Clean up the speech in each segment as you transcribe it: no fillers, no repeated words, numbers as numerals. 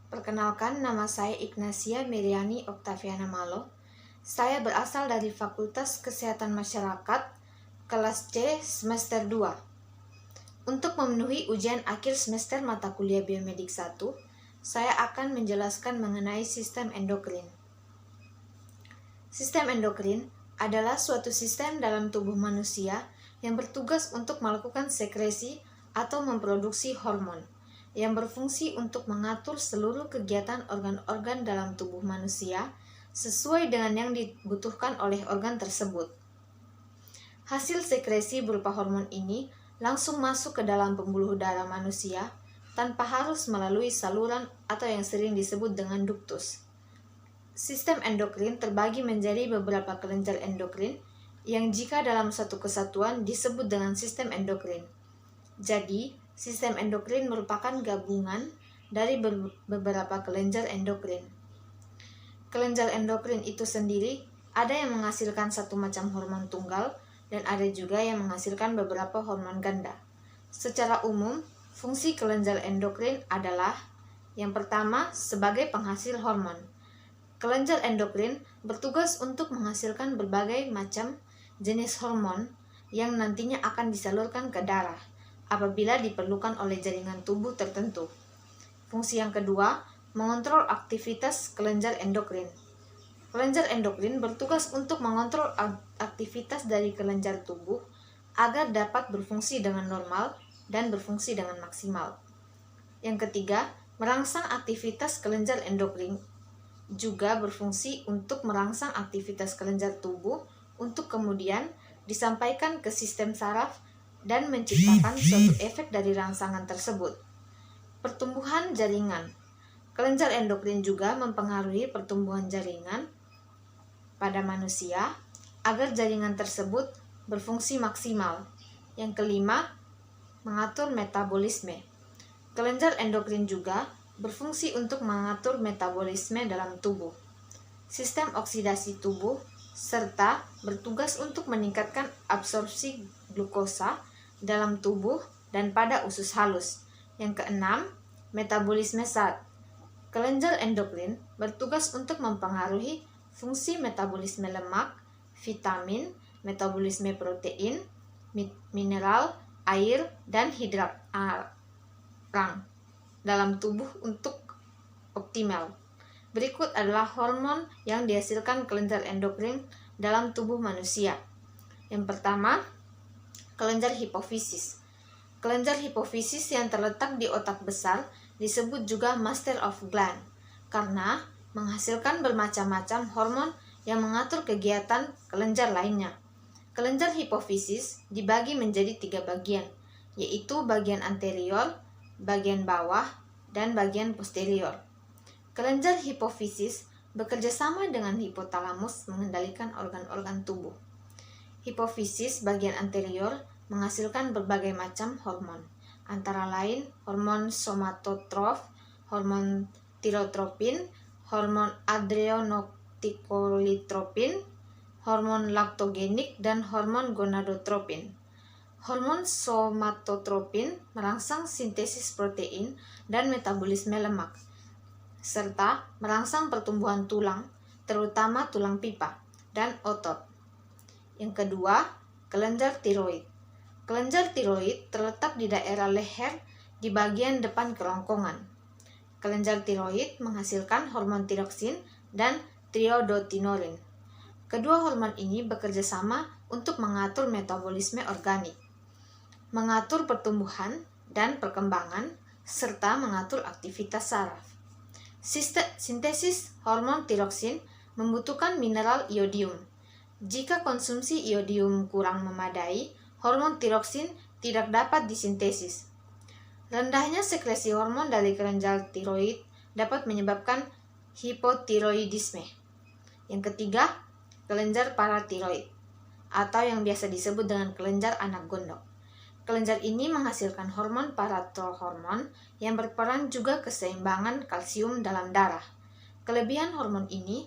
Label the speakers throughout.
Speaker 1: Perkenalkan, nama saya Ignacia Meriani Octaviana Malo. Saya berasal dari Fakultas Kesehatan Masyarakat, kelas C semester 2. Untuk memenuhi ujian akhir semester mata kuliah Biomedik 1, saya akan menjelaskan mengenai sistem endokrin. Sistem endokrin adalah suatu sistem dalam tubuh manusia yang bertugas untuk melakukan sekresi atau memproduksi hormon yang berfungsi untuk mengatur seluruh kegiatan organ-organ dalam tubuh manusia sesuai dengan yang dibutuhkan oleh organ tersebut. Hasil sekresi berupa hormon ini langsung masuk ke dalam pembuluh darah manusia tanpa harus melalui saluran atau yang sering disebut dengan duktus. Sistem endokrin terbagi menjadi beberapa kelenjar endokrin yang jika dalam satu kesatuan disebut dengan sistem endokrin. Jadi, sistem endokrin merupakan gabungan dari beberapa kelenjar endokrin. Kelenjar endokrin itu sendiri ada yang menghasilkan satu macam hormon tunggal dan ada juga yang menghasilkan beberapa hormon ganda. Secara umum, fungsi kelenjar endokrin adalah yang pertama sebagai penghasil hormon. Kelenjar endokrin bertugas untuk menghasilkan berbagai macam jenis hormon yang nantinya akan disalurkan ke darah apabila diperlukan oleh jaringan tubuh tertentu. Fungsi yang kedua, mengontrol aktivitas kelenjar endokrin. Kelenjar endokrin bertugas untuk mengontrol aktivitas dari kelenjar tubuh agar dapat berfungsi dengan normal dan berfungsi dengan maksimal. Yang ketiga, merangsang aktivitas kelenjar endokrin juga berfungsi untuk merangsang aktivitas kelenjar tubuh untuk kemudian disampaikan ke sistem saraf dan menciptakan suatu efek dari rangsangan tersebut. Pertumbuhan jaringan. Kelenjar endokrin juga mempengaruhi pertumbuhan jaringan pada manusia agar jaringan tersebut berfungsi maksimal. Yang kelima, mengatur metabolisme. Kelenjar endokrin juga berfungsi untuk mengatur metabolisme dalam tubuh, sistem oksidasi tubuh, serta bertugas untuk meningkatkan absorpsi glukosa dalam tubuh dan pada usus halus. Yang keenam, metabolisme zat. Kelenjar endokrin bertugas untuk mempengaruhi fungsi metabolisme lemak, vitamin, metabolisme protein, mineral, air, dan hidrat dalam tubuh untuk optimal. Berikut adalah hormon yang dihasilkan kelenjar endokrin dalam tubuh manusia. Yang pertama, kelenjar hipofisis. Kelenjar hipofisis yang terletak di otak besar disebut juga master of gland karena menghasilkan bermacam-macam hormon yang mengatur kegiatan kelenjar lainnya. Kelenjar hipofisis dibagi menjadi 3 bagian, yaitu bagian anterior, bagian bawah, dan bagian posterior. Kelenjar hipofisis bekerja sama dengan hipotalamus mengendalikan organ-organ tubuh. Hipofisis bagian anterior menghasilkan berbagai macam hormon, antara lain hormon somatotrof, hormon tirotropin, hormon adrenocorticotropin, hormon laktogenik, dan hormon gonadotropin. Hormon somatotropin merangsang sintesis protein dan metabolisme lemak, serta merangsang pertumbuhan tulang, terutama tulang pipa, dan otot. Yang kedua, kelenjar tiroid. Kelenjar tiroid terletak di daerah leher di bagian depan kerongkongan. Kelenjar tiroid menghasilkan hormon tiroksin dan triiodotinoin. Kedua hormon ini bekerja sama untuk mengatur metabolisme organik, mengatur pertumbuhan dan perkembangan, serta mengatur aktivitas saraf. Sintesis hormon tiroksin membutuhkan mineral iodium. Jika konsumsi iodium kurang memadai, hormon tiroksin tidak dapat disintesis. Rendahnya sekresi hormon dari kelenjar tiroid dapat menyebabkan hipotiroidisme. Yang ketiga, kelenjar paratiroid atau yang biasa disebut dengan kelenjar anak gondok. Kelenjar ini menghasilkan hormon paratrohormon yang berperan juga keseimbangan kalsium dalam darah. Kelebihan hormon ini,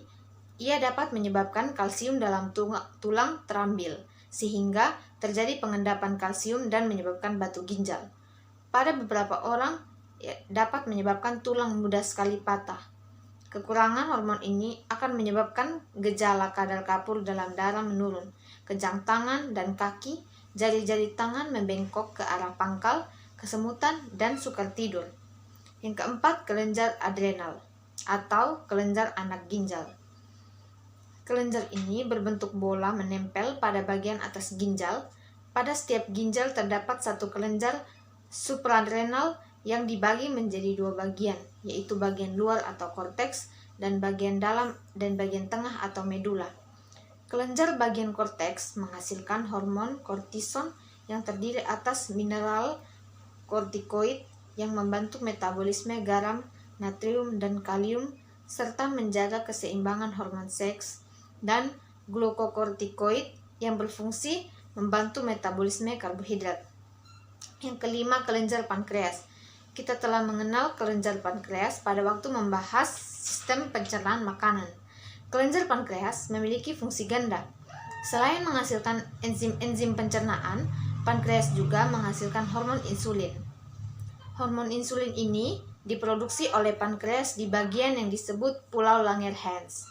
Speaker 1: ia dapat menyebabkan kalsium dalam tulang terambil, sehingga terjadi pengendapan kalsium dan menyebabkan batu ginjal. Pada beberapa orang, dapat menyebabkan tulang mudah sekali patah. Kekurangan hormon ini akan menyebabkan gejala kadar kapur dalam darah menurun, kejang tangan dan kaki, jari-jari tangan membengkok ke arah pangkal, kesemutan, dan sukar tidur. Yang keempat, kelenjar adrenal atau kelenjar anak ginjal. Kelenjar ini berbentuk bola menempel pada bagian atas ginjal. Pada setiap ginjal terdapat satu kelenjar supradrenal yang dibagi menjadi dua bagian, yaitu bagian luar atau korteks dan bagian dalam dan bagian tengah atau medula. Kelenjar bagian korteks menghasilkan hormon kortison yang terdiri atas mineral kortikoid yang membantu metabolisme garam, natrium, dan kalium serta menjaga keseimbangan hormon seks, dan glukokortikoid yang berfungsi membantu metabolisme karbohidrat. Yang kelima, kelenjar pankreas. Kita telah mengenal kelenjar pankreas pada waktu membahas sistem pencernaan makanan. Kelenjar pankreas memiliki fungsi ganda. Selain menghasilkan enzim-enzim pencernaan, pankreas juga menghasilkan hormon insulin. Hormon insulin ini diproduksi oleh pankreas di bagian yang disebut pulau Langerhans.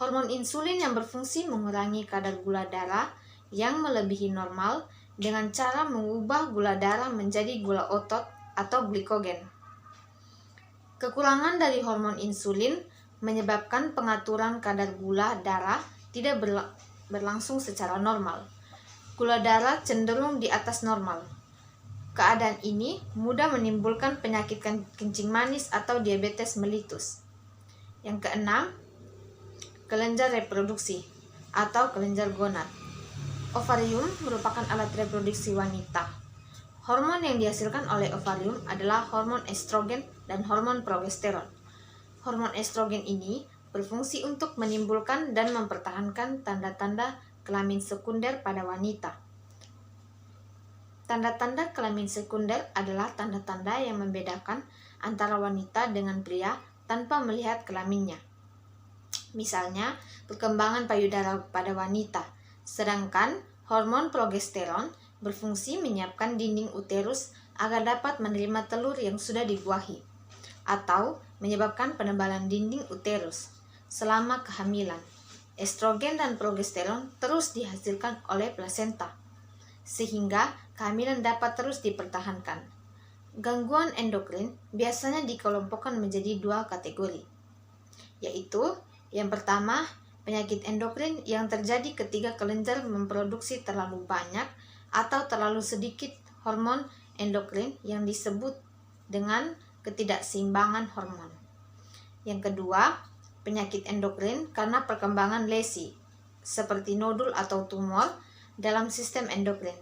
Speaker 1: Hormon insulin yang berfungsi mengurangi kadar gula darah yang melebihi normal dengan cara mengubah gula darah menjadi gula otot atau glikogen. Kekurangan dari hormon insulin menyebabkan pengaturan kadar gula darah tidak berlangsung secara normal. Gula darah cenderung di atas normal. Keadaan ini mudah menimbulkan penyakit kencing manis atau diabetes mellitus. Yang keenam, kelenjar reproduksi atau kelenjar gonad. Ovarium merupakan alat reproduksi wanita. Hormon yang dihasilkan oleh ovarium adalah hormon estrogen dan hormon progesteron. Hormon estrogen ini berfungsi untuk menimbulkan dan mempertahankan tanda-tanda kelamin sekunder pada wanita. Tanda-tanda kelamin sekunder adalah tanda-tanda yang membedakan antara wanita dengan pria tanpa melihat kelaminnya. Misalnya, perkembangan payudara pada wanita, sedangkan hormon progesteron berfungsi menyiapkan dinding uterus agar dapat menerima telur yang sudah dibuahi, atau menyebabkan penebalan dinding uterus. Selama kehamilan, estrogen dan progesteron terus dihasilkan oleh plasenta, sehingga kehamilan dapat terus dipertahankan. Gangguan endokrin biasanya dikelompokkan menjadi dua kategori, yaitu yang pertama, penyakit endokrin yang terjadi ketika kelenjar memproduksi terlalu banyak atau terlalu sedikit hormon endokrin yang disebut dengan ketidakseimbangan hormon. Yang kedua, penyakit endokrin karena perkembangan lesi, seperti nodul atau tumor dalam sistem endokrin,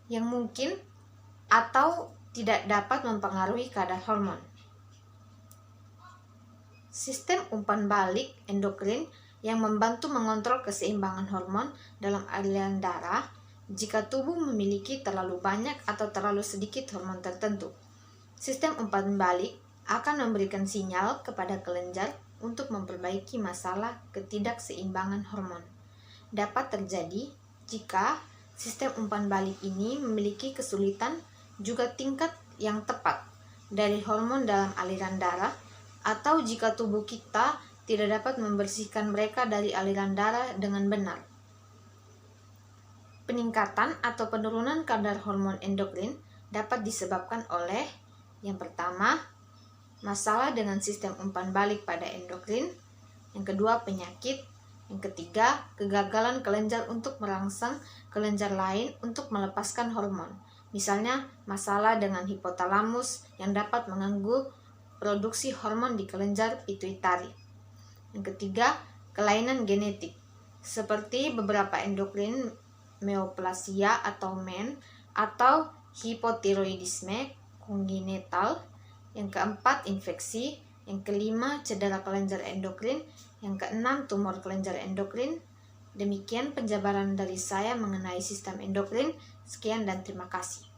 Speaker 1: yang mungkin atau tidak dapat mempengaruhi kadar hormon. Sistem umpan balik endokrin yang membantu mengontrol keseimbangan hormon dalam aliran darah jika tubuh memiliki terlalu banyak atau terlalu sedikit hormon tertentu. Sistem umpan balik akan memberikan sinyal kepada kelenjar untuk memperbaiki masalah ketidakseimbangan hormon. Dapat terjadi jika sistem umpan balik ini memiliki kesulitan juga tingkat yang tepat dari hormon dalam aliran darah, atau jika tubuh kita tidak dapat membersihkan mereka dari aliran darah dengan benar. Peningkatan atau penurunan kadar hormon endokrin dapat disebabkan oleh yang pertama, masalah dengan sistem umpan balik pada endokrin, yang kedua, penyakit, yang ketiga, kegagalan kelenjar untuk merangsang kelenjar lain untuk melepaskan hormon, misalnya masalah dengan hipotalamus yang dapat mengganggu produksi hormon di kelenjar pituitari. Yang ketiga, kelainan genetik, seperti beberapa endokrin neoplasia atau MEN atau hipotiroidisme kongenital. Yang keempat, infeksi. Yang kelima, cedera kelenjar endokrin. Yang keenam, tumor kelenjar endokrin. Demikian penjabaran dari saya mengenai sistem endokrin. Sekian dan terima kasih.